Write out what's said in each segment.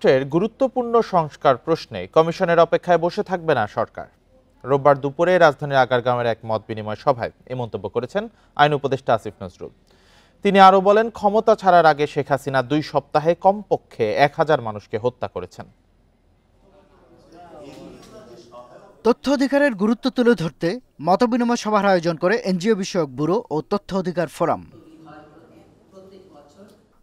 রাষ্ট্রের গুরুত্বপূর্ণ সংস্কার প্রশ্নে কমিশনের অপেক্ষায় বসে থাকবে না সরকার। রোববার দুপুরে রাজধানীর আগারগাঁওয়ের এক মত বিনিময় সভায় এ মন্তব্য করেছেন আইন উপদেষ্টা আসিফ নজরুল। তিনি আরও বলেন, ক্ষমতা ছাড়ার আগে শেখ হাসিনা 2 সপ্তাহে কমপক্ষে 1000 মানুষকে হত্যা করেছেন। তথ্য অধিকারের গুরুত্ব তুলে ধরতে মতবিনিময় সভার আয়োজন করে এনজিও বিষয়ক ব্যুরো ও তথ্য অধিকার ফোরাম।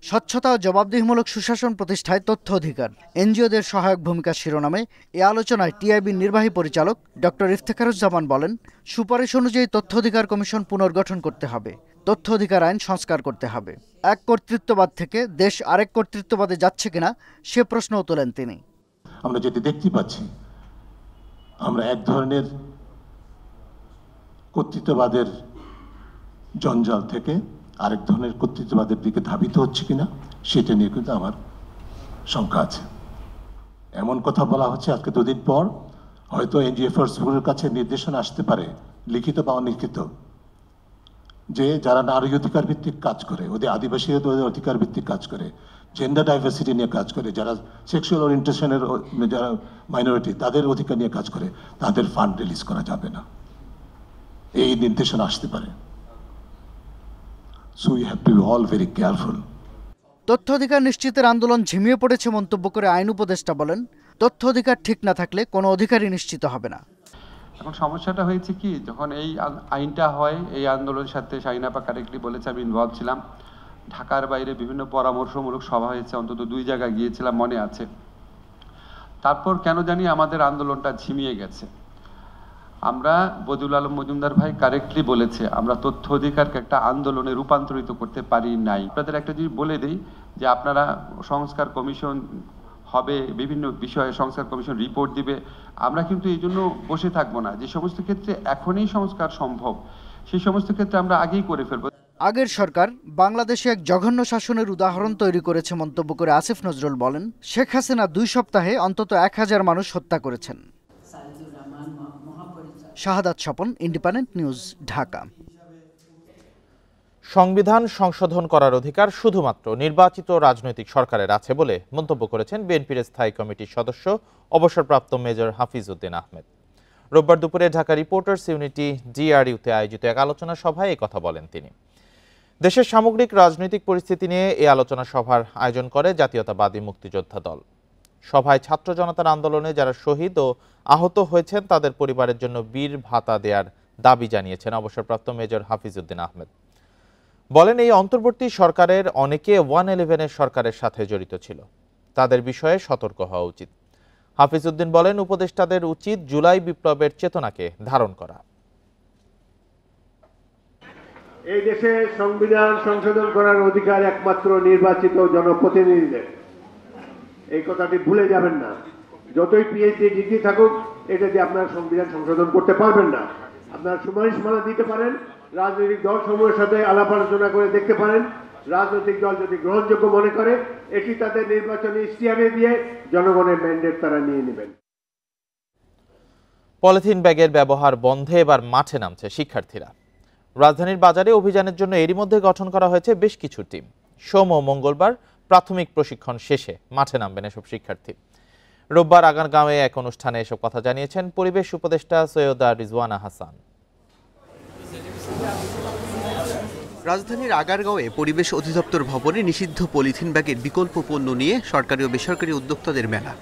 স্বচ্ছতা ও জবাবদিহিমূলক সুশাসন প্রতিষ্ঠায় তথ্য অধিকার, এনজিওদের সহায়ক ভূমিকা শিরোনামে এ আলোচনায় টিআইবির নির্বাহী পরিচালক ডক্টর ইফতেখারুজ্জামান বলেন, সুপারিশ অনুযায়ী তথ্য অধিকার কমিশন পুনর্গঠন করতে হবে, তথ্য অধিকার আইন সংস্কার করতে হবে। এক কর্তৃত্ববাদ থেকে দেশ আরেক কর্তৃত্ববাদে যাচ্ছে কিনা সে প্রশ্নও তোলেন তিনি। আমরা যেটি দেখতে পাচ্ছি, আমরা এক ধরনের কর্তৃত্ববাদের জঞ্জাল থেকে আরেক ধরনের কর্তৃত্ববাদের দিকে ধাবিত হচ্ছে কিনা সেটা নিয়ে কিন্তু আমার শঙ্কা আছে। এমন কথা বলা হচ্ছে আজকে 2 দিন পর হয়তো এনজিওর কাছে নির্দেশনা আসতে পারে, লিখিত বা অলিখিত, যে যারা নারী অধিকার ভিত্তিক কাজ করে, ওদের আদিবাসী অধিকার ভিত্তিক কাজ করে, জেন্ডার ডাইভার্সিটি নিয়ে কাজ করে, যারা সেক্সুয়াল ওরিয়েন্টেশনের যারা মাইনরিটি তাদের অধিকার নিয়ে কাজ করে, তাদের ফান্ড রিলিজ করা যাবে না, এই নির্দেশনা আসতে পারে। So we have to be all very careful. তথ্য অধিকার নিশ্চিতের আন্দোলন ঝিমিয়ে পড়েছে মন্তব্য করে আইন উপদেষ্টা বলেন, তথ্য অধিকার ঠিক না থাকলে কোনো অধিকারই নিশ্চিত হবে না। এখন সমস্যাটা হয়েছে কি, যখন এই আইনটা হয়, এই আন্দোলনের সাথে শাহিনা আপা কারেক্টলি বলেছে, আমি ইনভলভ ছিলাম। ঢাকার বাইরে বিভিন্ন পরামর্শমূলক সভা হয়েছে, অন্তত 2 জায়গায় গিয়েছিলাম, মনে আছে। তারপর কেন জানি আমাদের আন্দোলনটা ঝিমিয়ে গেছে। আমরা, বদিউল আলম মজুমদার ভাই কারেক্টলি বলেছে, আমরা তথ্য অধিকারকে একটা আন্দোলনে রূপান্তরিত করতে পারি নাই। আপনাদের একটা জিনিস বলে দেই যে আপনারা সংস্কার কমিশন হবে, বিভিন্ন বিষয়ে সংস্কার কমিশন রিপোর্ট দিবে, আমরা কিন্তু এই জন্য বসে থাকবো না। যে সমস্ত ক্ষেত্রে এখনই সংস্কার সম্ভব সেই সমস্ত ক্ষেত্রে আমরা আগেই করে ফেলবো। আগের সরকার বাংলাদেশে এক জঘন্য শাসনের উদাহরণ তৈরি করেছে মন্তব্য করে আসিফ নজরুল বলেন, শেখ হাসিনা 2 সপ্তাহে অন্তত 1000 মানুষ হত্যা করেছেন। শাহাদাত স্বপন, ইন্ডিপেন্ডেন্ট নিউজ, ঢাকা। সংবিধান সংশোধন করার অধিকার শুধুমাত্র নির্বাচিত রাজনৈতিক সরকারের আছে বলে মন্তব্য করেছেন বিএনপির স্থায়ী কমিটির সদস্য অবসরপ্রাপ্ত মেজর হাফিজ উদ্দিন আহমেদ। রোববার দুপুরে ঢাকা রিপোর্টার্স ইউনিটি ডিআরইউতে আয়োজিত এক আলোচনা সভায় কথা বলেন তিনি। দেশের সামগ্রিক রাজনৈতিক পরিস্থিতি নিয়ে এই আলোচনা সভার আয়োজন করে জাতীয়তাবাদী মুক্তিযোদ্ধা দল। সভায় ছাত্র জনতার আন্দোলনে যারা শহীদ ও আহত হয়েছেন তাদের পরিবারের জন্য বীর ভাতা দেওয়ার দাবি জানিয়েছেন অবসরপ্রাপ্ত মেজর হাফিজ উদ্দিন আহমেদ। বলেন, এই অন্তর্বর্তী সরকারের অনেকে 111 সরকারের সাথে জড়িত ছিল, তাদের বিষয়ে সতর্ক হওয়া উচিত। হাফিজ উদ্দিন বলেন, উপদেষ্টাদের উচিত জুলাই বিপ্লবের চেতনাকে ধারণ করা। এই দেশে সংবিধান সংশোধন করার অধিকার একমাত্র নির্বাচিত জনপ্রতিনিধিদের, এই কথাটি ভুলে যাবেন না। যতই পিএইচডি ডিগ্রি থাকুক, এটা দিয়ে আপনারা সংবিধান সংশোধন করতে পারবেন না। আপনারা সুপারিশমালা দিতে পারেন, রাজনৈতিক দল সমূহের সাথে আলাপ আলোচনা করে দেখতে পারেন। রাজনৈতিক দল যদি গ্রহণযোগ্য মনে করে, এটি তাদের নির্বাচনী ইশতেহারে দিয়ে জনগণের ম্যান্ডেট তারা নিয়ে নেবেন। পলিথিন ব্যাগের ব্যবহার বন্ধে এবার মাঠে নামছে শিক্ষার্থীরা। রাজধানীর বাজারে অভিযানের জন্য এরই মধ্যে গঠন করা হয়েছে বেশ কিছু টিম। সোম ও মঙ্গলবার প্রাথমিক প্রশিক্ষণ শেষে মাঠে নামবেন এসব শিক্ষার্থী। রোববার আগারগাঁওয়ে এক অনুষ্ঠানে এসব কথা জানিয়েছেন পরিবেশ উপদেষ্টা সৈয়দা রিজওয়ানা হাসান। রাজধানীর আগারগাঁওয়ে পরিবেশ অধিদপ্তর ভবনে নিষিদ্ধ পলিথিন ব্যাগের বিকল্প পণ্য নিয়ে সরকারি ও বেসরকারি উদ্যোক্তাদের মেলা,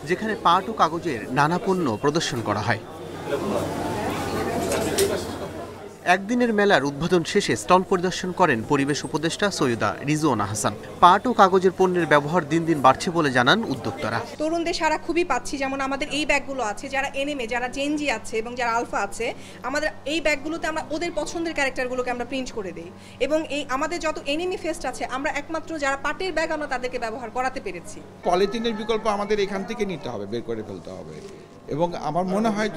যেখানে পাট ও কাগজের নানা পণ্য প্রদর্শন করা হয়। একদিনের মেলার উদ্বোধন শেষে স্টল পরিদর্শন করেন পরিবেশ উপদেষ্টা সৈয়দা রিজওয়ানা হাসান। পাট ও কাগজের পণ্যের ব্যবহার দিন দিন বাড়ছে বলে জানান উদ্যোক্তারা। তরুণদের সারা খুবই পাচ্ছি, যেমন আমাদের এই ব্যাগগুলো আছে, যারা এনএমএ, যারা জেনজি আছে এবং যারা আলফা আছে, আমাদের এই ব্যাগগুলোতে আমরা ওদের পছন্দের ক্যারেক্টারগুলোকে আমরা প্রিন্ট করে দিই। এবং এই আমাদের যত এনএমই ফেস্ট আছে, আমরা একমাত্র যারা পাটের ব্যাগ আমরা তাদেরকে ব্যবহার করাতে পেরেছি। পলিথিনের বিকল্প আমাদের এখান থেকে নিতে হবে, বের করে ফেলতে হবে। এবং আমার মনে হয়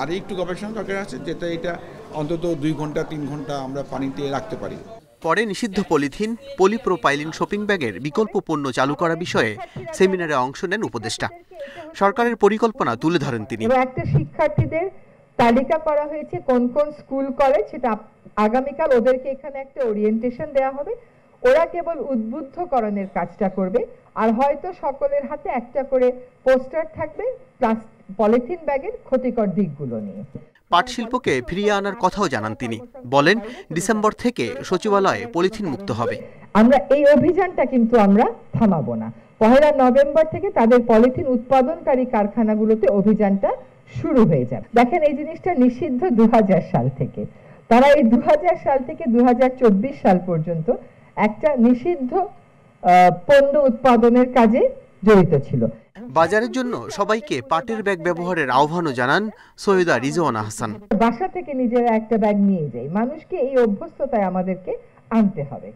আর একটু গবেষণা দরকার আছে, যেটা এটা অন্তত 2 ঘন্টা 3 ঘন্টা আমরা পানিতে রাখতে পারি। পরে নিষিদ্ধ পলিথিন, পলিপ্রোপাইলিন শপিং ব্যাগের বিকল্প পণ্য চালু করা বিষয়ে সেমিনারে অংশ নেন উপদেষ্টা। সরকারের পরিকল্পনা তুলে ধরেন তিনি। একটা শিক্ষার্থীদের তালিকা করা হয়েছে কোন কোন স্কুল কলেজ, সেটা আগামীকাল ওদেরকে এখানে একটা ওরিয়েন্টেশন দেওয়া হবে। ওরা কেবল উদ্বুদ্ধকরণের কাজটা করবে, আর হয়তো সকলের হাতে একটা করে পোস্টার থাকবে পলিথিন ব্যাগের ক্ষতিকর দিকগুলো নিয়ে। পাট শিল্পকে ফিরিয়ে আনার কথাও জানান তিনি। বলেন, ডিসেম্বর থেকে সচিবালয়ে পলিথিন মুক্ত হবে। আমরা এই অভিযানটা কিন্তু আমরা থামাবো না। 1 নভেম্বর থেকে তাদের পলিথিন উৎপাদনকারী কারখানাগুলোতে অভিযানটা শুরু হয়ে যাবে। দেখেন, এই জিনিসটা নিষিদ্ধ 2000 সাল থেকে। তারা এই 2000 সাল থেকে 2024 সাল পর্যন্ত একটা নিষিদ্ধ পণ্য উৎপাদনের কাজে জড়িত ছিল। বাজারের জন্য সবাইকে পাটের ব্যাগ ব্যবহারের আহ্বানও জানান সৈয়দা রিজওয়ানা হাসান। বাসা থেকে নিজেরা একটা ব্যাগ নিয়ে যাই, মানুষকে এই অভ্যস্ততায় আমাদেরকে আনতে হবে।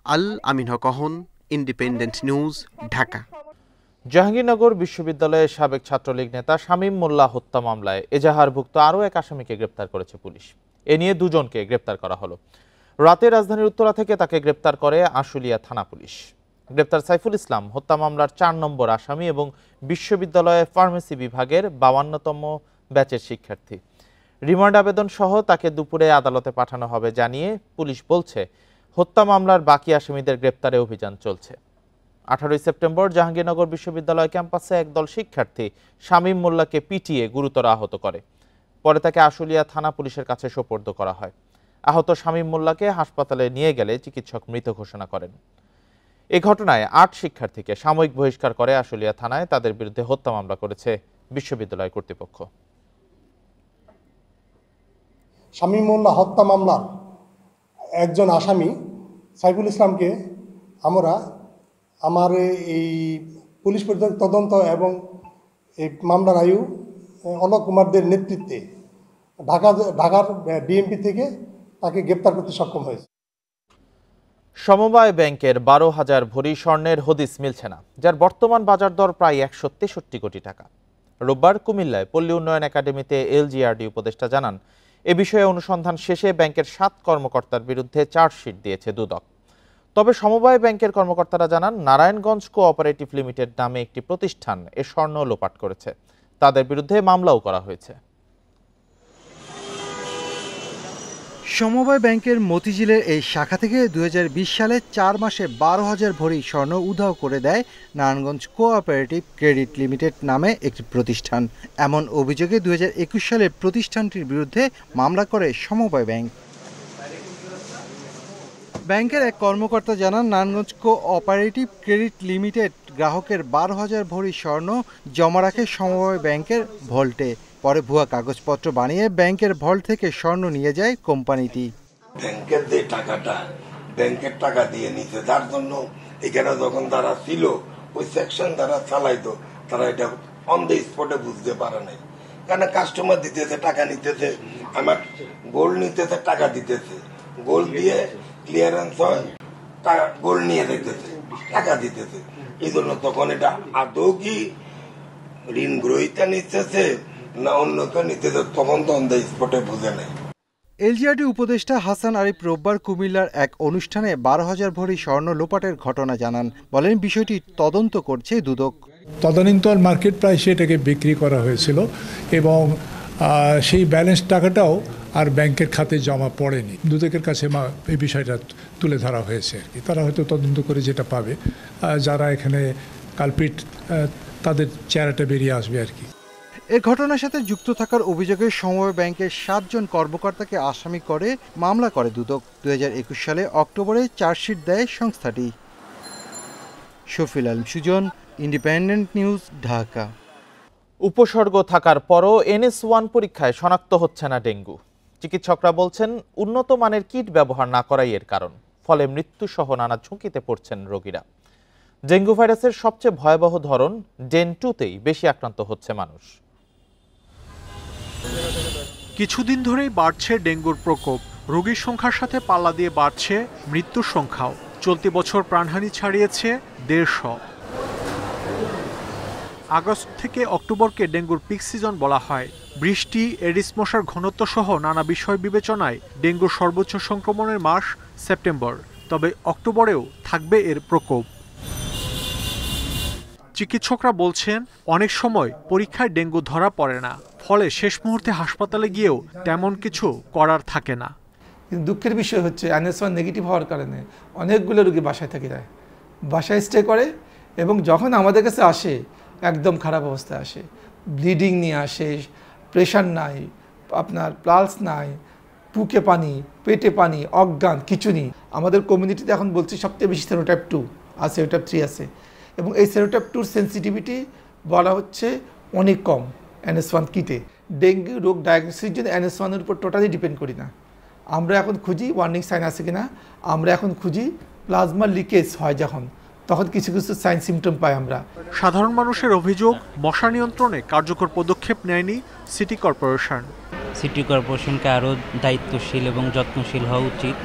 আল আমিন হক অহন, ইন্ডিপেন্ডেন্ট নিউজ, ঢাকা। জাহাঙ্গীরনগর বিশ্ববিদ্যালয়ের সাবেক ছাত্রলীগ নেতা শামীম মোল্লা হত্যা মামলায় এজাহারভুক্ত আরও এক আসামিকে গ্রেপ্তার করেছে পুলিশ। এ নিয়ে দুজনকে গ্রেপ্তার করা হলো। রাতে রাজধানীর উত্তরা থেকে তাকে গ্রেপ্তার করে আশুলিয়া থানা পুলিশ। গ্রেপ্তার সাইফুল ইসলাম হত্যা মামলার 4 নম্বর আসামি এবং বিশ্ববিদ্যালয়ের ফার্মেসি বিভাগের 52তম ব্যাচের শিক্ষার্থী। রিমান্ড আবেদন সহ তাকে দুপুরে আদালতে পাঠানো হবে জানিয়ে পুলিশ বলছে, হত্যা মামলার বাকি আসামিদের গ্রেপ্তারে অভিযান চলছে। 18 সেপ্টেম্বর জাহাঙ্গীরনগর বিশ্ববিদ্যালয় ক্যাম্পাসে একদল শিক্ষার্থী শামীম মোল্লাকে পিটিয়ে গুরুতর আহত করে। পরে তাকে আশুলিয়া থানা পুলিশের কাছে সোপর্দ করা হয়। আহত শামীম মোল্লাকে হাসপাতালে নিয়ে গেলে চিকিৎসক মৃত ঘোষণা করেন। এই ঘটনায় 8 শিক্ষার্থীকে সাময়িক বহিষ্কার করে আশুলিয়া থানায়। তাদের বিরুদ্ধে হত্যা মামলা করেছে বিশ্ববিদ্যালয় কর্তৃপক্ষ। শামীম মোল্লা হত্যা মামলার একজন আসামি সাইফুল ইসলামকে আমরা আমার এই পুলিশ তদন্ত এবং এই মামলার আয়ু অলোক কুমারদের নেতৃত্বে ঢাকার বিএমপি থেকে তাকে গ্রেপ্তার করতে সক্ষম হয়েছে। সমবায় ব্যাংকের 12,000 ভরি স্বর্ণের হদিস মিলছে না, যার বর্তমান বাজার দর প্রায় 163 কোটি টাকা। রোববার কুমিল্লায় পল্লী উন্নয়ন একাডেমিতে এলজিআরডি উপদেষ্টা জানান, এ বিষয়ে অনুসন্ধান শেষে ব্যাংকের 7 কর্মকর্তার বিরুদ্ধে চার্জশিট দিয়েছে দুদক। তবে সমবায় ব্যাংকের কর্মকর্তারা জানান, নারায়ণগঞ্জ কোঅপারেটিভ লিমিটেড নামে একটি প্রতিষ্ঠান এ স্বর্ণ লোপাট করেছে। তাদের বিরুদ্ধে মামলাও করা হয়েছে। সমবায় ব্যাংকের মতিঝিলের এই শাখা থেকে 2020 সালে 4 মাসে 12,000 ভরি স্বর্ণ উধাও করে দেয় নারায়ণগঞ্জ কোঅপারেটিভ ক্রেডিট লিমিটেড নামে একটি প্রতিষ্ঠান। এমন অভিযোগে 2021 সালে প্রতিষ্ঠানটির বিরুদ্ধে মামলা করে সমবায় ব্যাংক। ব্যাংকের এক কর্মকর্তা জানান, নারায়ণগঞ্জ কোঅপারেটিভ ক্রেডিট লিমিটেড গ্রাহকের 12,000 ভরি স্বর্ণ জমা রাখে সমবায় ব্যাংকের ভল্টে। পরে ভুয়া কাগজপত্র বানিয়ে ব্যাংকের ভল্ট থেকে স্বর্ণ নিয়ে যায় কোম্পানিটি। ব্যাংকের যে টাকাটা ব্যাংকের টাকা দিয়ে নিতে, তার জন্য এখানে যখন তারা ছিল ওই সেকশন তারা চালাইতো, তারা এটা অন দ্য স্পটে বুঝতে পারে নাই। কারণ কাস্টমার দিতেছে, টাকা নিতেছে, আমার গোল্ড নিতেছে, টাকা দিতেছে, গোল্ড দিয়ে ক্লিয়ারেন্স হয়, গোল্ড নিয়ে দিতেছে, টাকা দিতেছে। এই জন্য তখন এটা আদৌ কি ঋণ গ্রহীতা নিতেছে না অন্য কেউ নিতেছে, তখন তো অন দ্য স্পটে বুঝে নেই। এলজিআরডি উপদেষ্টা হাসান আরিফ রোববার কুমিল্লার এক অনুষ্ঠানে 12,000 ভরি স্বর্ণ লোপাটের ঘটনা জানান। বলেন, বিষয়টি তদন্ত করছে দুদক। তদানীন্তন মার্কেট প্রাইসে এটাকে বিক্রি করা হয়েছিল এবং সেই ব্যালেন্স টাকাটাও আর ব্যাংকের খাতে জমা পড়েনি। দুদকের কাছে এই বিষয়টা তুলে ধরা হয়েছে আর কি। তারা হয়তো তদন্ত করে যেটা পাবে, যারা এখানে কালপিট তাদের চেহারাটা বেরিয়ে আসবে আর কি। এ ঘটনার সাথে যুক্ত থাকার অভিযোগে সমবায় ব্যাংকের 7 জন কর্মকর্তাকে আসামি করে মামলা করে দুদক। 2021 সালে অক্টোবরে চার্জশিট দেয় সংস্থাটি। Shafil Alam Sujan, independent news, Dhaka. উপসর্গ থাকার পরও NS1 পরীক্ষায় শনাক্ত হচ্ছে না ডেঙ্গু। চিকিৎসকরা বলছেন, উন্নত মানের কিট ব্যবহার না করাই এর কারণ। ফলে মৃত্যুসহ নানা ঝুঁকিতে পড়ছেন রোগীরা। ডেঙ্গু ভাইরাসের সবচেয়ে ভয়াবহ ধরন ডেন 2তেই বেশি আক্রান্ত হচ্ছে মানুষ। কিছুদিন ধরেই বাড়ছে ডেঙ্গুর প্রকোপ। রোগীর সংখ্যার সাথে পাল্লা দিয়ে বাড়ছে মৃত্যুর সংখ্যাও। চলতি বছর প্রাণহানি ছাড়িয়েছে 150। আগস্ট থেকে অক্টোবরকে ডেঙ্গুর পিক সিজন বলা হয়। বৃষ্টি, এডিস মশার ঘনত্ব সহ নানা বিষয় বিবেচনায় ডেঙ্গুর সর্বোচ্চ সংক্রমণের মাস সেপ্টেম্বর। তবে অক্টোবরেও থাকবে এর প্রকোপ। চিকিৎসকরা বলছেন, অনেক সময় পরীক্ষায় ডেঙ্গু ধরা পড়ে না, ফলে শেষ মুহূর্তে হাসপাতালে গিয়েও তেমন কিছু করার থাকে না। কিন্তু দুঃখের বিষয় হচ্ছে NS1 নেগেটিভ হওয়ার কারণে অনেকগুলো রোগী বাসায় থেকে যায়, বাসায় স্টে করে, এবং যখন আমাদের কাছে আসে একদম খারাপ অবস্থায় আসে, ব্লিডিং নিয়ে আসে, প্রেশার নাই, আপনার পালস নাই, বুকে পানি, পেটে পানি, অজ্ঞান, কিছু নেই। আমাদের কমিউনিটিতে এখন বলছি সবচেয়ে বেশি সেরোটাইপ 2 আর সেরোটাইপ 3 আছে, এবং এই সেরোটাইপ 2 সেন্সিটিভিটি বলা হচ্ছে অনেক কম NS1 কিটে। ডেঙ্গু রোগ ডায়াগনোসিসের জন্য NS1 এর উপর টোটালি ডিপেন্ড করি না। আমরা এখন খুঁজি ওয়ার্নিং সাইন আছে কিনা, আমরা এখন খুঁজি প্লাজমা লিকেজ হয় যখন, তখন কিছু কিছু সাইন সিমটম পাই আমরা। সাধারণ মানুষের অভিযোগ, মশা নিয়ন্ত্রণে কার্যকর পদক্ষেপ নেয়নি সিটি কর্পোরেশন। সিটি কর্পোরেশনকে আরও দায়িত্বশীল এবং যত্নশীল হওয়া উচিত,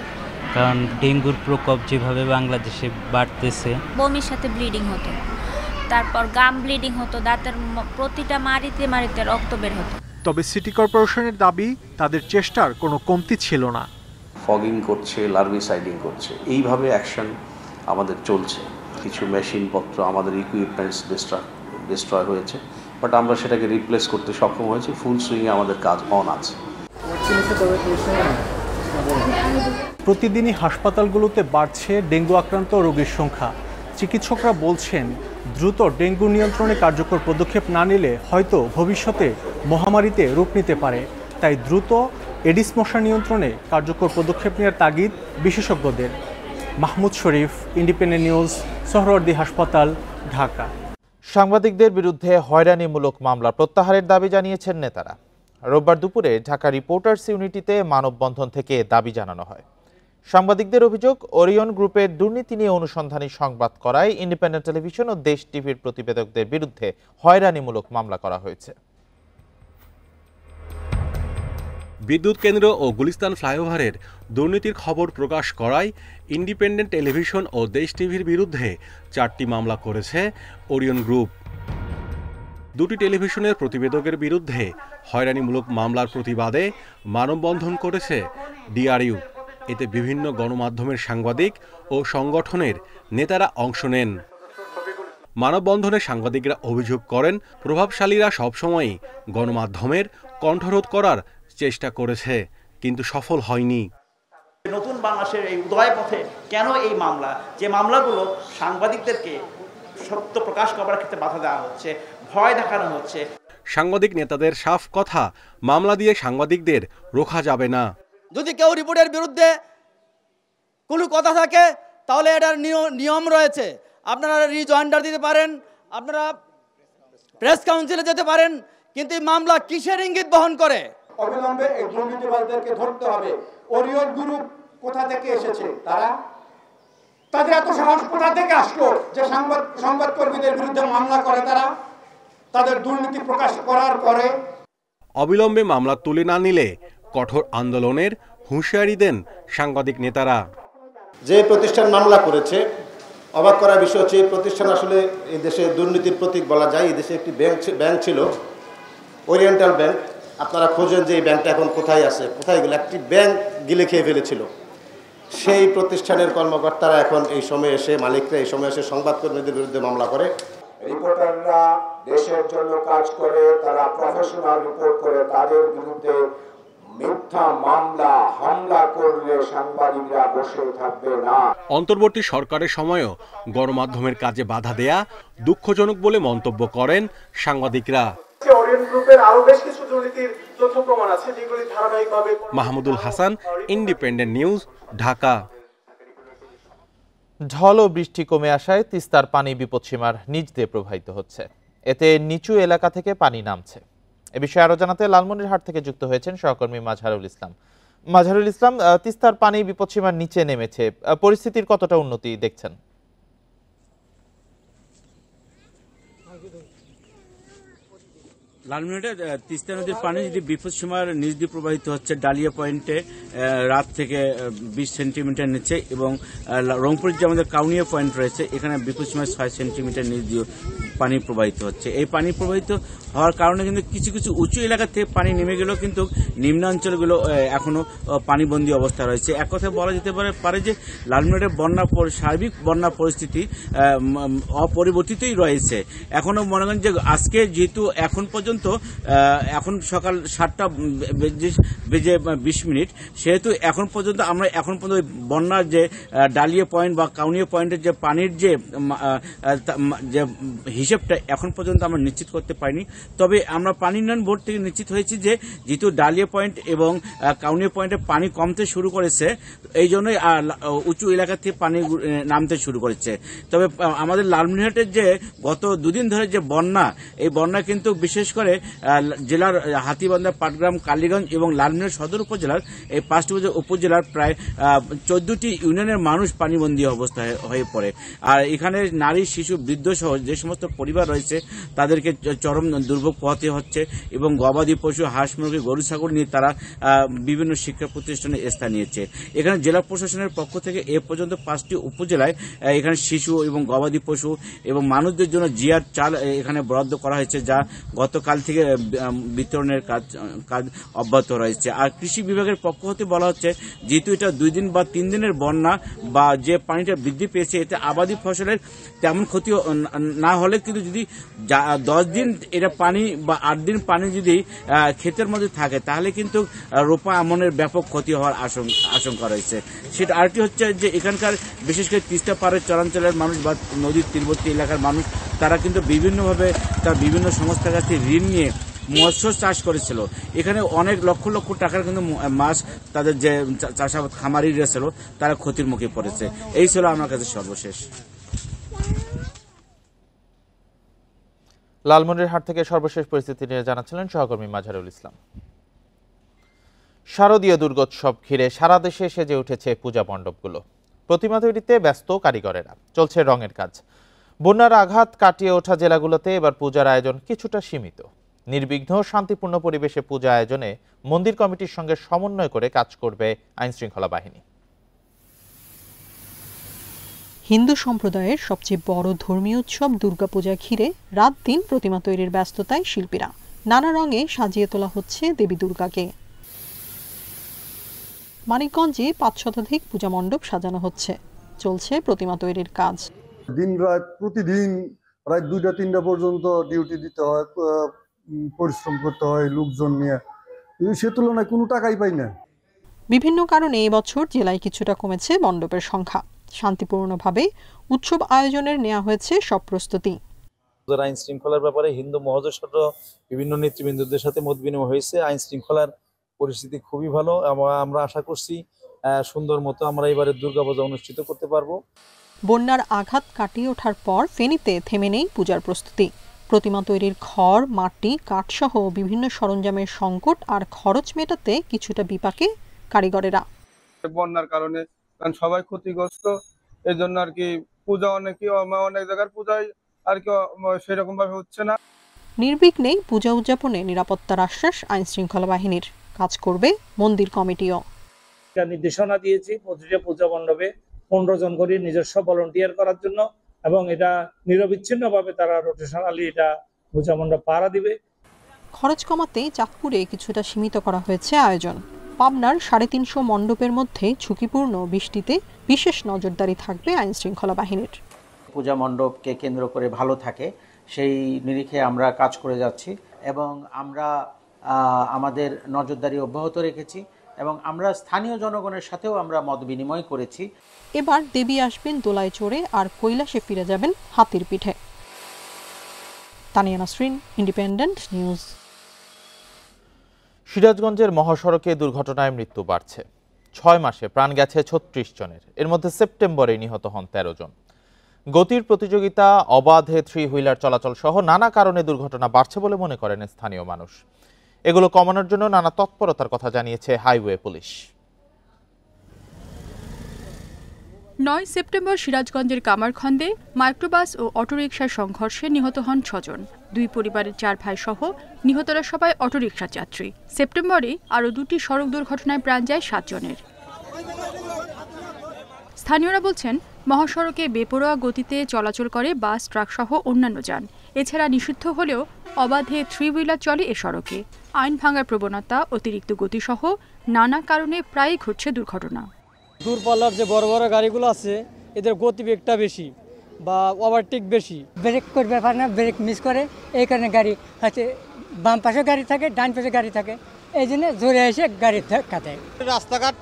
কারণ ডেঙ্গুর প্রকোপ যেভাবে বাংলাদেশে বাড়তেছে। বমির সাথে ব্লিডিং হতো, তারপর গাম ব্লিডিং হতো, দাঁতের প্রতিটা মাড়িতে রক্ত বের হতো। তবে সিটি কর্পোরেশনের দাবি তাদের চেষ্টার কোনো কমতি ছিল না। ফগিং করছে, লার্ভিসাইডিং করছে, এইভাবে অ্যাকশন আমাদের চলছে। কিছু মেশিনপত্র, আমাদের ইকুইপমেন্টস ডিস্ট্রয় হয়েছে, বাট আমরা সেটাকে রিপ্লেস করতে সক্ষম হয়েছি। ফুল সুইংয়ে আমাদের কাজ অন আছে। প্রতিদিনই হাসপাতালগুলোতে বাড়ছে ডেঙ্গু আক্রান্ত রোগীর সংখ্যা। চিকিৎসকরা বলছেন, দ্রুত ডেঙ্গু নিয়ন্ত্রণে কার্যকর পদক্ষেপ না নিলে হয়তো ভবিষ্যতে মহামারীতে রূপ নিতে পারে। তাই দ্রুত এডিস মশা নিয়ন্ত্রণে কার্যকর পদক্ষেপ নেওয়ার তাগিদ বিশেষজ্ঞদের। মাহমুদ শরীফ, ইন্ডিপেন্ডেন্ট নিউজ, সোহরাওয়ার্দী হাসপাতাল, ঢাকা। সাংবাদিকদের বিরুদ্ধে হয়রানিমূলক মামলা প্রত্যাহারের দাবি জানিয়েছেন নেতারা। রোববার দুপুরে ঢাকা রিপোর্টার্স ইউনিটিতে মানববন্ধন থেকে দাবি জানানো হয়। সাংবাদিকদের অভিযোগ, ওরিয়ন গ্রুপের দুর্নীতি নিয়ে অনুসন্ধানী সংবাদ করায় ইন্ডিপেন্ডেন্ট টেলিভিশন ও দেশ টিভির প্রতিবেদকদের বিরুদ্ধে হয়রানিমূলক মামলা করা হয়েছে। বিদ্যুৎ কেন্দ্র ও গুলিস্তান ফ্লাইওভারের দুর্নীতির খবর প্রকাশ করায় ইন্ডিপেন্ডেন্ট টেলিভিশন ও দেশ টিভির বিরুদ্ধে 4টি মামলা করেছে ওরিয়ন গ্রুপ। 2টি টেলিভিশনের প্রতিবেদকের বিরুদ্ধে হয়রানিমূলক মামলার প্রতিবাদে মানববন্ধন করেছে ডিআরইউ। এতে বিভিন্ন গণমাধ্যমের সাংবাদিক ও সংগঠনের নেতারা অংশ নেন। মানববন্ধনে সাংবাদিকরা অভিযোগ করেন, প্রভাবশালীরা সবসময়ই গণমাধ্যমের কণ্ঠরোধ করার চেষ্টা করেছে, কিন্তু সফল হয়নি। নতুন বাংলাদেশের এই উদয় পথে কেন এই মামলা, যে মামলাগুলো সাংবাদিকদেরকে সত্য প্রকাশ করার ক্ষেত্রে বাধা দেওয়া হচ্ছে, ভয় দেখানো হচ্ছে। সাংবাদিক নেতাদের সাফ কথা, মামলা দিয়ে সাংবাদিকদের রোখা যাবে না। যদি কেউ রিপোর্টের বিরুদ্ধে কোনো কথা থাকে তাহলে এটার নিয়ম রয়েছে। আপনারা রিজয়েন্ডার দিতে পারেন, আপনারা প্রেস কাউন্সিলে যেতে পারেন, কিন্তু এই মামলা কিসের ইঙ্গিত বহন করে? অবিলম্বে এই দুর্নীতিবাজদেরকে ধরতে হবে। ওরিয়ন গ্রুপ কোথা থেকে এসেছে? তাদের এত সাহস কোথা থেকে আসলো যে সংবাদকর্মীদের বিরুদ্ধে মামলা করে? তাদের দুর্নীতি প্রকাশ করার পরে অবিলম্বে মামলা তুলে না নিলে কঠোর আন্দোলনের হুঁশিয়ারি দেন সাংবাদিক নেতারা। যে প্রতিষ্ঠান মামলা করেছে, অবাক করার বিষয় হচ্ছে এই প্রতিষ্ঠান আসলে এই দেশে দুর্নীতির প্রতীক বলা যায়। এই দেশে একটি ব্যাংক ছিল, ওরিয়েন্টাল ব্যাংক। আপনারা খোঁজেন যে এই ব্যাংকটা এখন কোথায় আছে, কোথায় গেল? একটি ব্যাংক গিলে খেয়ে ফেলেছিল। সেই প্রতিষ্ঠানের কর্মকর্তারা এখন এই সময় এসে, মালিকরা এই সময় এসে সংবাদকর্মীদের বিরুদ্ধে মামলা করে। রিপোর্টাররা দেশের জন্য কাজ করে, তারা প্রফেশনাল রিপোর্ট করে, তাদের বিরুদ্ধে মিথ্যা মামলা, হামলা করলে সাংবাদিকরা বসে থাকবে না। অন্তর্বর্তী সরকারের সময়ও গণমাধ্যমের কাজে বাধা দেয়া দুঃখজনক বলে মন্তব্য করেন সাংবাদিকরা। ওরিয়ন গ্রুপের আরো বেশ কিছু দুর্নীতির তথ্য প্রমাণ আছে, যেগুলি ধারাবাহিকভাবে। Mahmudul Hasan, independent news, Dhaka. ঢল ও বৃষ্টি কমে আসায় তিস্তার পানি বিপদসীমার নিচ দিয়ে প্রবাহিত হচ্ছে। এতে নিচু এলাকা থেকে পানি নামছে। এ বিষয়ে আরো জানাতে লালমনিরহাট থেকে যুক্ত হয়েছেন সহকর্মী মাজহারুল ইসলাম। মাজহারুল ইসলাম, তিস্তার পানি বিপদসীমার নিচে নেমেছে, পরিস্থিতির কতটা উন্নতি দেখছেন? লালমনিরহাটে তিস্তা নদীর পানি যদি বিপদসীমার নিচ দিয়ে প্রবাহিত হচ্ছে। ডালিয়া পয়েন্টে রাত থেকে 20 সেন্টিমিটার নিচে, এবং রংপুরের যে আমাদের কাউনিয়া পয়েন্ট রয়েছে, এখানে বিপদসীমার 6 সেন্টিমিটার নিচ দিয়ে পানি প্রবাহিত হচ্ছে। এই পানি প্রবাহিত হওয়ার কারণে কিন্তু কিছু কিছু উঁচু এলাকা থেকে পানি নেমে গেলেও কিন্তু নিম্নাঞ্চলগুলো এখনো পানিবন্দী অবস্থা রয়েছে। এক কথায় বলা যেতে পারে যে লালমনিরহাটের সার্বিক বন্যা পরিস্থিতি অপরিবর্তিতই রয়েছে। এখনো মনে করেন যে আজকে যেহেতু এখন পর্যন্ত এখন সকাল 7টা বেজে 20 মিনিট, সেহেতু এখন পর্যন্ত আমরা বন্যার যে ডালিয়া পয়েন্ট বা কাউনিয়া পয়েন্টের যে পানির যে হিসেবটা এখন পর্যন্ত আমরা নিশ্চিত করতে পারিনি। তবে আমরা পানি উন্নয়ন বোর্ড থেকে নিশ্চিত হয়েছি যে যেহেতু ডালিয়া পয়েন্ট এবং কাউনিয়া পয়েন্টে পানি কমতে শুরু করেছে, এই জন্যই উঁচু এলাকা থেকে পানি নামতে শুরু করেছে। তবে আমাদের লালমনিরহাটের যে গত দুদিন ধরে যে বন্যা, এই বন্যা কিন্তু বিশেষ করে জেলার হাতীবান্ধা, পাটগ্রাম, কালীগঞ্জ এবং লালমনিরহাট সদর উপজেলার এই 5টি উপজেলার প্রায় 14টি ইউনিয়নের মানুষ পানিবন্দী অবস্থায় হয়ে পড়ে। আর এখানে নারী, শিশু, বৃদ্ধ সহ যে সমস্ত পরিবার রয়েছে তাদেরকে চরম দুর্ভোগ পোহাতে হচ্ছে এবং গবাদি পশু, হাঁস, মুরগি, গরু, ছাগল নিয়ে তারা বিভিন্ন শিক্ষা প্রতিষ্ঠানে স্থান নিয়েছে। এখানে জেলা প্রশাসনের পক্ষ থেকে এ পর্যন্ত 5টি উপজেলায় এখানে শিশু এবং গবাদি পশু এবং মানুষদের জন্য জিয়ার চাল এখানে বরাদ্দ করা হয়েছে, যা গতকাল থেকে বিতরণের কাজ অব্যাহত রয়েছে। আর কৃষি বিভাগের পক্ষ হতে বলা হচ্ছে যেহেতু এটা 2 দিন বা 3 দিনের বন্যা বা যে পানিটা বৃদ্ধি পেয়েছে, এতে আবাদি ফসলের তেমন ক্ষতি না হলে কিন্তু যদি 10 দিন এটা পানি বা 8 দিন পানি যদি ক্ষেতের মধ্যে থাকে তাহলে কিন্তু রোপা আমনের ব্যাপক ক্ষতি হওয়ার আশঙ্কা রয়েছে। সেটা আরেকটি হচ্ছে যে এখানকার বিশেষ করে তিস্তা পাড়ের চরাঞ্চলের মানুষ বা নদীর তীরবর্তী এলাকার মানুষ তারা কিন্তু বিভিন্নভাবে তার বিভিন্ন সংস্থার কাছে ঋণ নিয়ে মৎস্য চাষ করেছিল। এখানে অনেক লক্ষ লক্ষ টাকার কিন্তু মাছ তাদের যে চাষাবাদ খামারিরা ছিল তারা ক্ষতির মুখে পড়েছে। এই ছিল আমার কাছে সর্বশেষ। লালমনিরহাট থেকে সর্বশেষ পরিস্থিতি নিয়ে জানাচ্ছিলেন সহকর্মী মাঝারুল ইসলাম। শারদীয় দুর্গোৎসব ঘিরে সারা দেশে সেজে উঠেছে পূজা মণ্ডপগুলো। প্রতিমা তৈরিতে ব্যস্ত কারিগরেরা, চলছে রঙের কাজ। বন্যার আঘাত কাটিয়ে ওঠা জেলাগুলোতে এবার পূজার আয়োজন কিছুটা সীমিত। নির্বিঘ্ন শান্তিপূর্ণ পরিবেশে পূজা আয়োজনে মন্দির কমিটির সঙ্গে সমন্বয় করে কাজ করবে আইনশৃঙ্খলা বাহিনী। হিন্দু সম্প্রদায়ের সবচেয়ে বড় ধর্মীয় উৎসব দুর্গাপূজা ঘিরে রাত দিন প্রতিমা তৈরির ব্যস্ততায় শিল্পীরা। নানা রঙে সাজিয়ে তোলা হচ্ছে দেবী দুর্গাকে। মানিকগঞ্জে 5 শতাধিক পূজা মণ্ডপ সাজানো হচ্ছে, চলছে প্রতিমা তৈরির কাজ। দিন রাত প্রতিদিন রাত 2টা-3টা পর্যন্ত ডিউটি দিতে হয়, পরিশ্রম করতে হয় লোকজন নিয়ে, সে তুলনায় কোনো টাকাই পাই না। বিভিন্ন কারণে এবছর জেলায় কিছুটা কমেছে মণ্ডপের সংখ্যা। শান্তিপূর্ণভাবে উৎসব আয়োজনের নেওয়া হয়েছে সব প্রস্তুতি। আইন শৃঙ্খলার ব্যাপারে হিন্দু মহাজোট বিভিন্ন নেতৃবৃন্দদের সাথে মত বিনিময় হয়েছে। আইন শৃঙ্খলার পরিস্থিতি খুবই ভালো। আমরা আশা করছি সুন্দর মতো আমরা এবারে দুর্গাপূজা অনুষ্ঠিত করতে পারবো। বন্যার আঘাত কাটিয়ে ওঠার পর ফেনীতে থেমে নেই পূজার প্রস্তুতি। প্রতিমা তৈরির খড়, মাটি, কাঠসহ বিভিন্ন সরঞ্জামের সংকট আর খরচ মেটাতে কিছুটা বিপাকে কারিগরেরা। বন্যার কারণে সবাই ক্ষতিগ্রস্ত, এই জন্য আর কি পূজা অনেক জায়গার পূজায় আর কি সেরকম ভাবে হচ্ছে না। নির্বিঘ্নে পূজা উদযাপনে নিরাপত্তার আশ্বাস আইন শৃঙ্খলা বাহিনীর। কাজ করবে মন্দির কমিটিও। নির্দেশনা দিয়েছি প্রতিটা পূজা মণ্ডপে 15 জন করে নিজস্ব ভলান্টিয়ার করার জন্য, এবং এটা নিরবিচ্ছিন্নভাবে তারা রোটেশনালি এটা পূজা মণ্ডপ পাহারা দিবে। খরচ কমাতে চাঁদপুরে কিছুটা সীমিত করা হয়েছে আয়োজন। পাবনার 350 মণ্ডপের মধ্যে ঝুঁকিপূর্ণ 20টিতে বিশেষ নজরদারি থাকবে আইন শৃঙ্খলা বাহিনীর। পূজা মণ্ডপকে কেন্দ্র করে ভালো থাকে সেই নিরিখে আমরা কাজ করে যাচ্ছি এবং আমরা আমাদের নজরদারি অব্যাহত রেখেছি এবং আমরা স্থানীয় জনগণের সাথেও আমরা মত বিনিময় করেছি। এবার দেবী আসবেন দোলায় চড়ে আর কৈলাসে ফিরে যাবেন হাতির পিঠে। Tania Nasrin, independent news. সিরাজগঞ্জের মহাসড়কে দুর্ঘটনায় মৃত্যু বাড়ছে। 6 মাসে প্রাণ গেছে 36 জনের, এর মধ্যে সেপ্টেম্বরে নিহত হন 13 জন। গতির প্রতিযোগিতা, অবাধে 3 হুইলার চলাচল সহ নানা কারণে দুর্ঘটনা বাড়ছে বলে মনে করেন স্থানীয় মানুষ। এগুলো কমানোর জন্য নানা তৎপরতার কথা জানিয়েছে হাইওয়ে পুলিশ। 9 সেপ্টেম্বর সিরাজগঞ্জের কামারখন্দে মাইক্রোবাস ও অটোরিকশার সংঘর্ষে নিহত হন 6 জন। 2 পরিবারের 4 ভাই সহ নিহতরা সবাই অটোরিকশা যাত্রী। সেপ্টেম্বরে আরও 2টি সড়ক দুর্ঘটনায় প্রাণ যায় 7 জনের। স্থানীয়রা বলছেন, মহাসড়কে বেপরোয়া গতিতে চলাচল করে বাস, ট্রাক সহ অন্যান্য যান। এছাড়া নিষিদ্ধ হলেও অবাধে থ্রি হুইলার চলে এ সড়কে। আইন ভাঙার প্রবণতা, অতিরিক্ত গতিসহ নানা কারণে প্রায়ই ঘটছে দুর্ঘটনা। দূরপাল্লার যে বড় বড় গাড়িগুলো আছে এদের গতিবেগটা বেশি বা ওভারটেক বেশি, ব্রেক করবে পারে না, ব্রেক মিস করে, এই কারণে গাড়ি হচ্ছে বাম পাশে গাড়ি থাকে, ডান পাশে গাড়ি থাকে, এই জন্য জোরে এসে গাড়ি ধাক্কা দেয়। রাস্তাঘাট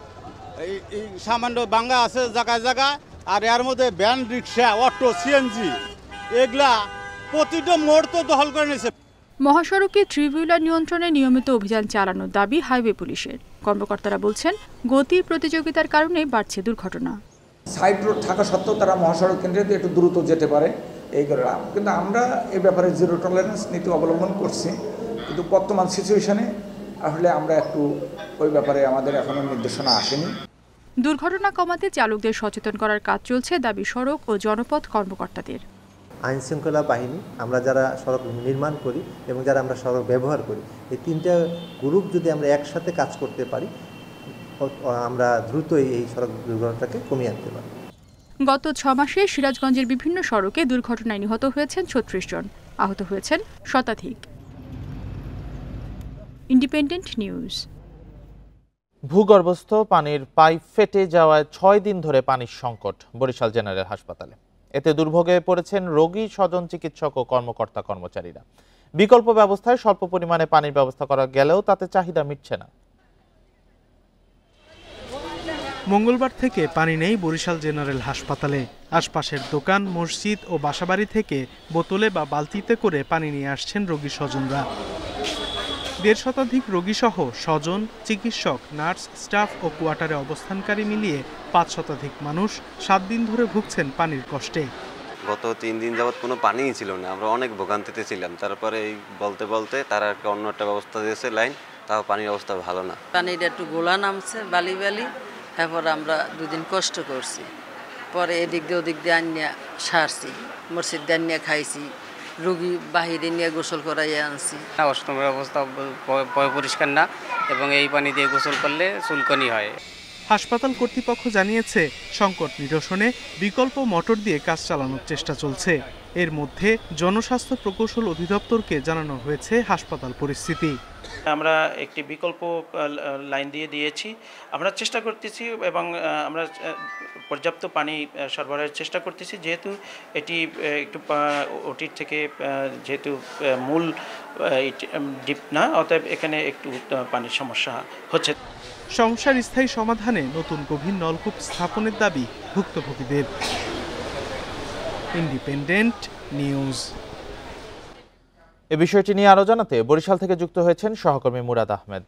এই সামান্য ভাঙা আছে জায়গায় জায়গায়, আর এর মধ্যে ভ্যান, রিক্সা, অটো, সিএনজি এগুলা প্রতিটা মোড় তো দখল করে নিয়েছে। মহাসড়কে থ্রি হুইলার নিয়ন্ত্রণে নিয়মিত অভিযান চালানোর দাবি হাইওয়ে পুলিশের। কর্মকর্তারা বলছেন, গতির প্রতিযোগিতার কারণে বাড়ছে দুর্ঘটনা। সাইড রোড থাকা সত্ত্বেও তারা মহাসড়ক কেন্দ্রে একটু দ্রুত যেতে পারে, এই করে। কিন্তু আমরা এই ব্যাপারে জিরো টলারেন্স নীতি অবলম্বন করছি, কিন্তু বর্তমান সিচুয়েশনে আসলে আমরা একটু ওই ব্যাপারে আমাদের এখনো নির্দেশনা আসেনি। দুর্ঘটনা কমাতে চালকদের সচেতন করার কাজ চলছে, দাবি সড়ক ও জনপথ কর্মকর্তাদের। আইন শৃঙ্খলা বাহিনী, আমরা যারা সড়ক নির্মাণ করি এবং যারা আমরা সড়ক ব্যবহার করি, এই তিনটা গ্রুপ যদি আমরা একসাথে কাজ করতে পারি, আমরা দ্রুতই এই সড়ক দুর্ঘটনাটাকে কমিয়ে আনতে পারি। গত 6 মাসে সিরাজগঞ্জের বিভিন্ন সড়কে দুর্ঘটনায় নিহত হয়েছেন 36 জন, আহত হয়েছেন শতাধিক। Independent news. ভূগর্ভস্থ পানির পাইপ ফেটে যাওয়ায় 6 দিন ধরে পানির সংকট বরিশাল জেনারেল হাসপাতালে। এতে দুর্ভোগে পড়েছেন রোগী, স্বজন, চিকিৎসক ও কর্মকর্তা কর্মচারীরা। বিকল্প ব্যবস্থায় স্বল্প পরিমাণে পানির ব্যবস্থা করা গেলেও তাতে চাহিদা মিটছে না। মঙ্গলবার থেকে পানি নেই বরিশাল জেনারেল হাসপাতালে। আশপাশের দোকান, মসজিদ ও বাসাবাড়ি থেকে বোতলে বা বালতিতে করে পানি নিয়ে আসছেন রোগী স্বজনরা। 1.5 শতাধিক রোগীসহ স্বজন, চিকিৎসক, নার্স, স্টাফ ও কোয়ার্টারে অবস্থানকারী মিলিয়ে 5 শতাধিক মানুষ 7 দিন ধরে ভুগছেন পানির কষ্টে। গত 3 দিন যাবৎ কোনো পানিই ছিল না, আমরা অনেক ভোগান্তিতে ছিলাম। তারপরে এই বলতে বলতে তারা অন্য একটা ব্যবস্থা দিয়েছে লাইন, তাও পানির অবস্থা ভালো না। পানির একটু গোলা নামছে, বালি বালি, তারপর আমরা 2 দিন কষ্ট করছি, পরে এদিক দিয়ে ওদিক দিয়ে আনিয়া সারছি, মসজিদ দিয়ে আনিয়া খাইছি, রোগী বাহিরে নিয়ে গোসল করাইয়া আনছি। ওয়াশরুমের অবস্থা পরিষ্কার না এবং এই পানি দিয়ে গোসল করলে চুলকানি হয়। হাসপাতাল কর্তৃপক্ষ জানিয়েছে, সংকট নিরসনে বিকল্প মোটর দিয়ে কাজ চালানোর চেষ্টা চলছে। এর মধ্যে জনস্বাস্থ্য প্রকৌশল অধিদপ্তরকে জানানো হয়েছে হাসপাতাল পরিস্থিতি। আমরা একটি বিকল্প লাইন দিয়েছি, আমরা চেষ্টা করতেছি এবং আমরা পর্যাপ্ত পানি সরবরাহের চেষ্টা করতেছি, যেহেতু এটি একটু ওটির থেকে যেহেতু মূল ডিপ না, অতএব এখানে একটু পানির সমস্যা হচ্ছে। সমস্যার স্থায়ী সমাধানে নতুন গভীর নলকূপ স্থাপনের দাবি ভুক্তভোগীদের। Independent news. এ বিষয়টি নিয়ে আরো জানাতে বরিশাল থেকে যুক্ত হয়েছেন সহকর্মী মুরাদ আহমেদ।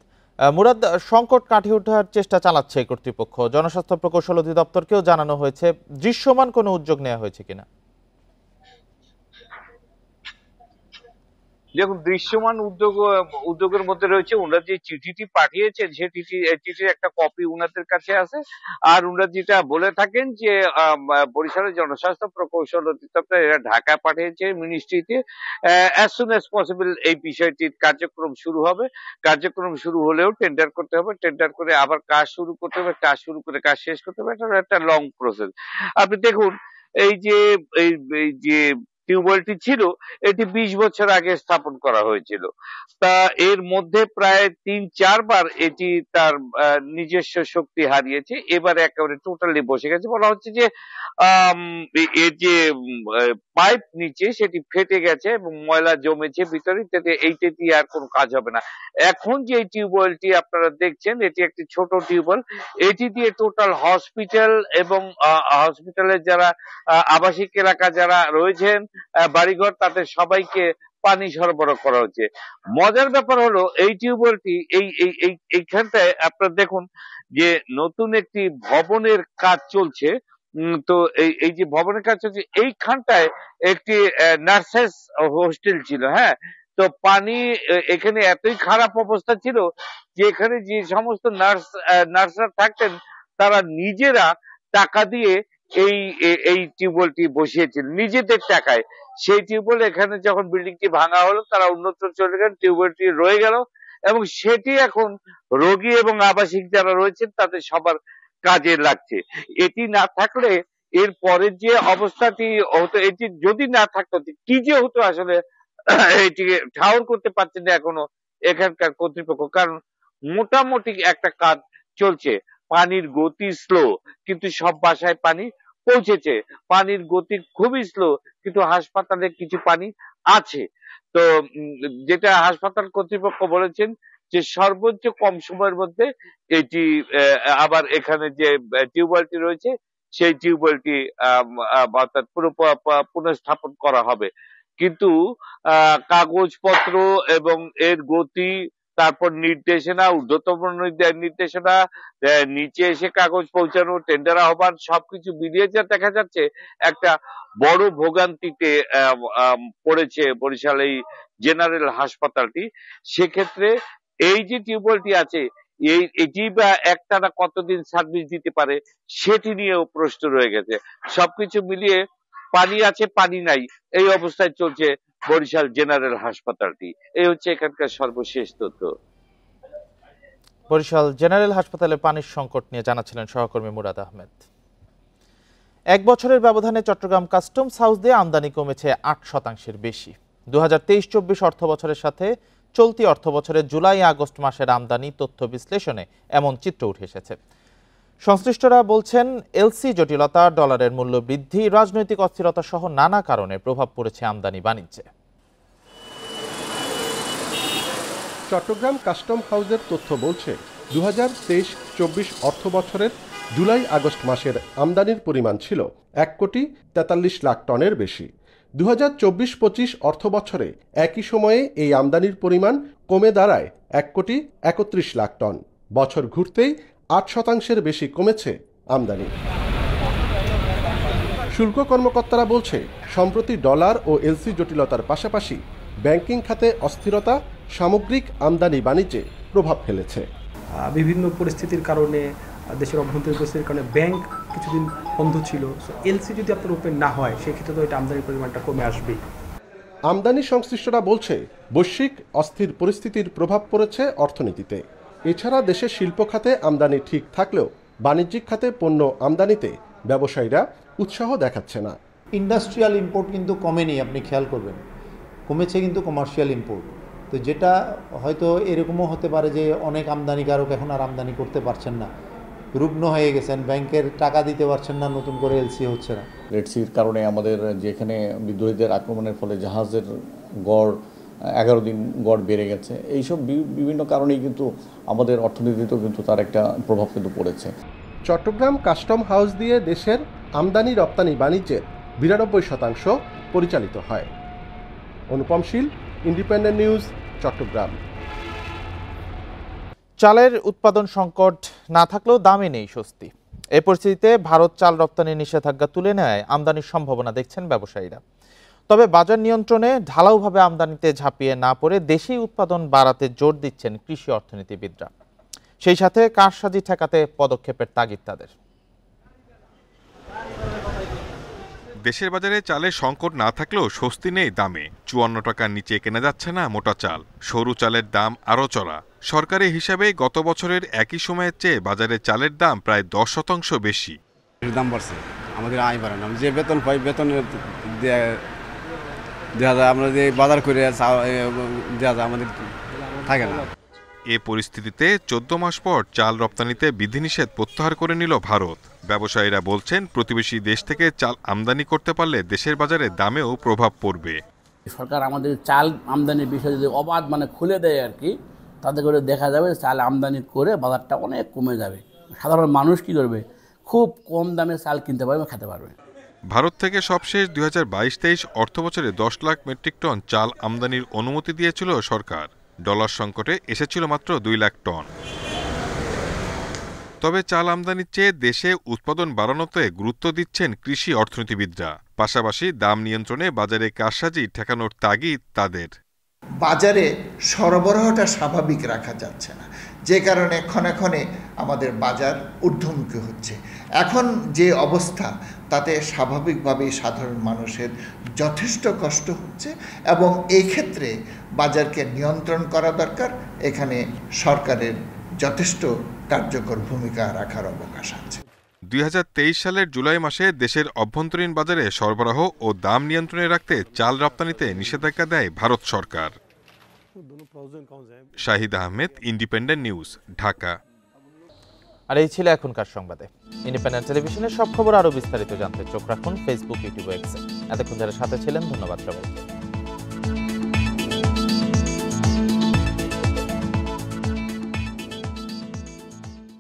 মুরাদ, সংকট কাটিয়ে ওঠার চেষ্টা চালাচ্ছে কর্তৃপক্ষ, জনস্বাস্থ্য প্রকৌশল অধিদপ্তরকেও জানানো হয়েছে, দৃশ্যমান কোনো উদ্যোগ নেওয়া হয়েছে কিনা? দেখুন, দৃশ্যমান উদ্যোগের মধ্যে রয়েছে ওনারা যে চিঠিটি পাঠিয়েছেন, সে চিঠির একটা কপি ওনাদের কাছে আছে। আর ওনারা যেটা বলে থাকেন যে বরিশালের জনস্বাস্থ্য প্রকৌশল অধিদপ্তর এরা ঢাকা পাঠিয়েছে মিনিস্ট্রিতে, অ্যাজ সুন অ্যাজ পসিবল এই বিষয়টির কার্যক্রম শুরু হবে। কার্যক্রম শুরু হলেও টেন্ডার করতে হবে, টেন্ডার করে আবার কাজ শুরু করতে হবে, কাজ শুরু করে কাজ শেষ করতে হবে। এটা একটা লং প্রসেস। আপনি দেখুন, এই যে টিউবওয়েলটি ছিল, এটি 20 বছর আগে স্থাপন করা হয়েছিল। তা এর মধ্যে প্রায় 3-4 বার এটি তার নিজস্ব শক্তি হারিয়েছে। এবারে একেবারে টোটালি বসে গেছে। বলা হচ্ছে যে এর যে পাইপ নিচে সেটি ফেটে গেছে এবং ময়লা জমেছে ভিতরে, এইটা দিয়ে আর কোনো কাজ হবে না। এখন যে টিউবওয়েলটি আপনারা দেখছেন, এটি একটি ছোট টিউবওয়েল। এটি দিয়ে টোটাল হসপিটাল এবং হসপিটালের যারা আবাসিক এলাকা যারা রয়েছেন, বাড়িঘর, তাদের সবাইকে পানি সরবরাহ করা হচ্ছে। মজার ব্যাপার হলো, এই টিউবওয়েলটি এইখানটায় আপনারা দেখুন যে নতুন একটি ভবনের কাজ চলছে। তো এই যে ভবনের কাজ চলছে, এইখানটায় একটি নার্সেস হোস্টেল ছিল। হ্যাঁ, তো পানি এখানে এতই খারাপ অবস্থা ছিল যে এখানে যে সমস্ত নার্সরা থাকতেন, তারা নিজেরা টাকা দিয়ে এই টিউবওয়েলটি বসিয়েছিল নিজেদের টাকায়। সেই টিউবওয়েল এখানে যখন বিল্ডিংটি ভাঙা হলো, তারা অন্যত্র চলে গেল, টিউবওয়েলটি রয়ে গেল এবং সেটি এখন রোগী এবং আবাসিক যারা রয়েছেন তাদের সবার কাজে লাগছে। এটি না থাকলে এর পরের যে অবস্থাটি হতো, এটি যদি না থাকতো কি যে হতো আসলে এটিকে ঠাউর করতে পারছে না এখনো এখানকার কর্তৃপক্ষ, কারণ মোটামুটি একটা কাজ চলছে। পানির গতি স্লো, কিন্তু সব বাসায় পানি পৌঁছেছে। পানির গতি খুবই স্লো, কিন্তু হাসপাতালে কিছু পানি আছে। তো যেটা হাসপাতাল কর্তৃপক্ষ বলেছেন যে সর্বোচ্চ কম সময়ের মধ্যে এটি আবার এখানে যে টিউবওয়েলটি রয়েছে সেই টিউবওয়েলটি অর্থাৎ পুনঃস্থাপন করা হবে। কিন্তু কাগজপত্র এবং এর গতি, তারপর নির্দেশনা, ঊর্ধ্বতম নির্দেশনা, নিচে এসে কাগজ পৌঁছানো, টেন্ডার আহ্বান, সবকিছু মিলিয়ে যা দেখা যাচ্ছে একটা বড় ভোগান্তিতে পড়েছে বরিশাল এই জেনারেল হাসপাতালটি। সেক্ষেত্রে এই যে টিউবওয়েলটি আছে এটি বা একটানা কতদিন সার্ভিস দিতে পারে সেটি নিয়েও প্রশ্ন রয়ে গেছে। সবকিছু মিলিয়ে পানি আছে পানি নাই এই অবস্থায় চলছে বরিশাল জেনারেল হাসপাতালটি। এই হচ্ছে এখানকার সর্বশেষ তথ্য। বরিশাল জেনারেল হাসপাতালে পানির সংকট নিয়ে জানাচ্ছিলেন সহকর্মী মুরাদ আহমেদ। 1 বছরের ব্যবধানে চট্টগ্রাম কাস্টমস হাউস দিয়ে আমদানি কমেছে 8% বেশি। 2023-24 অর্থ বছরের সাথে চলতি অর্থ বছরের জুলাই-আগস্ট মাসের আমদানি তথ্য বিশ্লেষণে এমন চিত্র উঠে এসেছে। সংশ্লিষ্টরা বলছেন এলসি জটিলতা, ডলারের মূল্য বৃদ্ধি, রাজনৈতিক অস্থিরতা সহ নানা কারণে প্রভাব পড়েছে আমদানি বাণিজ্যে। চট্টগ্রাম কাস্টম হাউসের তথ্য বলছে 2023-24 অর্থ বছরের জুলাই-আগস্ট মাসের আমদানির পরিমাণ ছিল 1,43 লাখ টনের বেশি। 2024-25 অর্থ বছরে একই সময়ে এই আমদানির পরিমাণ কমে দাঁড়ায় 1,31 লাখ টন। বছর ঘুরতেই 8% বেশি কমেছে আমদানি। শুল্ক কর্মকর্তারা বলছে সম্প্রতি ডলার ও এলসি জটিলতার পাশাপাশি ব্যাংকিং খাতে অস্থিরতা সামগ্রিক আমদানি বাণিজ্যে প্রভাব ফেলেছে। বিভিন্ন পরিস্থিতির কারণে, দেশের অভ্যন্তরীণ পরিস্থিতির কারণে ব্যাংক কিছুদিন বন্ধ ছিল। এলসি যদি আপনার ওপেন না হয় সেক্ষেত্রে তো এটা আমদানির পরিমাণটা কমে আসবেই। আমদানি সংশ্লিষ্টরা বলছে বৈশ্বিক অস্থির পরিস্থিতির প্রভাব পড়েছে অর্থনীতিতে। এছাড়া দেশের শিল্প খাতে আমদানি ঠিক থাকলেও বাণিজ্যিক খাতে পণ্য আমদানিতে ব্যবসায়ীরা উৎসাহ দেখাচ্ছে না। ইন্ডাস্ট্রিয়াল ইম্পোর্ট কিন্তু কমেনি, আপনি খেয়াল করবেন, কমেছে কিন্তু কমার্শিয়াল ইম্পোর্ট। তো যেটা হয়তো এরকমও হতে পারে যে অনেক আমদানিকারক এখন আর আমদানি করতে পারছেন না, রুগ্ন হয়ে গেছেন, ব্যাংকের টাকা দিতে পারছেন না, নতুন করে এলসি হচ্ছে না। রেডসির কারণে আমাদের যেখানে বিদ্রোহীদের আক্রমণের ফলে জাহাজের গড় 11 দিন গড় বেড়ে গেছে, এইসব বিভিন্ন কারণেই কিন্তু আমাদের অর্থনীতিতেও কিন্তু তার একটা প্রভাব কিন্তু পড়েছে। চট্টগ্রাম কাস্টম হাউস দিয়ে দেশের আমদানি রপ্তানি বাণিজ্যের 92% পরিচালিত হয়। অনুপম শীল, ইন্ডিপেন্ডেন্ট নিউজ, চট্টগ্রাম। চালের উৎপাদন সংকট না থাকলেও দামে নেই স্বস্তি। এই পরিস্থিতিতে ভারত চাল রপ্তানির নিষেধাজ্ঞা তুলে নেয় আমদানির সম্ভাবনা দেখছেন ব্যবসায়ীরা। তবে বাজার নিয়ন্ত্রণে ঢালাওভাবে আমদানিতে ঝাঁপিয়ে না পড়ে দেশীয় উৎপাদন বাড়াতে জোর দিচ্ছেন কৃষি অর্থনীতিবিদরা। সেই সাথে কারসাজি ঠেকাতে পদক্ষেপের তাগিদ তাদের। দেশের বাজারে চালের সংকট না থাকলেও স্বস্তি নেই দামে। 54 টাকার নিচে কেনা যাচ্ছে না মোটা চাল। সরু চালের দাম আরও চড়া। সরকারি হিসাবে গত বছরের একই সময়ের চেয়ে বাজারে চালের দাম প্রায় 10% বেশি। দাম বাড়ছে, আমাদের আয় বাড়ে না। যে বেতন পাই বেতনের দেখা যায় আমরা যে বাজার করে দেওয়া যায় আমাদের থাকে না। এ পরিস্থিতিতে 14 মাস পর চাল রপ্তানিতে বিধিনিষেধ প্রত্যাহার করে নিল ভারত। ব্যবসায়ীরা বলছেন প্রতিবেশী দেশ থেকে চাল আমদানি করতে পারলে দেশের বাজারে দামেও প্রভাব পড়বে। সরকার আমাদের চাল আমদানির বিষয়ে যদি অবাধ খুলে দেয় আর কি, তাতে করে দেখা যাবে চাল আমদানি করে বাজারটা অনেক কমে যাবে। সাধারণ মানুষ কি করবে, খুব কম দামে চাল কিনতে পারবে, খেতে পারবে। ভারত থেকে সবশেষ 2022-23 অর্থবছরে 10 লাখ মেট্রিক টন চাল আমদানির অনুমতি দিয়েছিল সরকার। ডলার সংকটে এসেছিল মাত্র 2 লাখ টন। তবে চাল আমদানির চেয়ে দেশে উৎপাদন বাড়ানোতে গুরুত্ব দিচ্ছেন কৃষি অর্থনীতিবিদরা। পাশাপাশি দাম নিয়ন্ত্রণে বাজারে কারসাজি ঠেকানোর তাগিদ তাদের। বাজারে সরবরাহটা স্বাভাবিক রাখা যাচ্ছে না, যে কারণে ক্ষণে ক্ষণে আমাদের বাজার ঊর্ধ্বমুখী হচ্ছে। এখন যে অবস্থা, তাতে স্বাভাবিকভাবেই সাধারণ মানুষের যথেষ্ট কষ্ট হচ্ছে এবং এই ক্ষেত্রে বাজারকে নিয়ন্ত্রণ করা দরকার। এখানে সরকারের যথেষ্ট কার্যকর ভূমিকা রাখার অবকাশ আছে। 2023 সালের জুলাই মাসে দেশের অভ্যন্তরীণ বাজারে সরবরাহ ও দাম নিয়ন্ত্রণে রাখতে চাল রপ্তানিতে নিষেধাজ্ঞা দেয় ভারত সরকার। Shahid Ahmed, independent news, Dhaka. আর এই ছিল এখনকার সংবাদে। ইন্ডিপেন্ডেন্ট টেলিভিশনের সব খবর আরো বিস্তারিত জানতে চোখ রাখুন ফেসবুক, ইউটিউব, এক্সে। এতক্ষণ যারা সাথে ছিলেন ধন্যবাদ সবাইকে।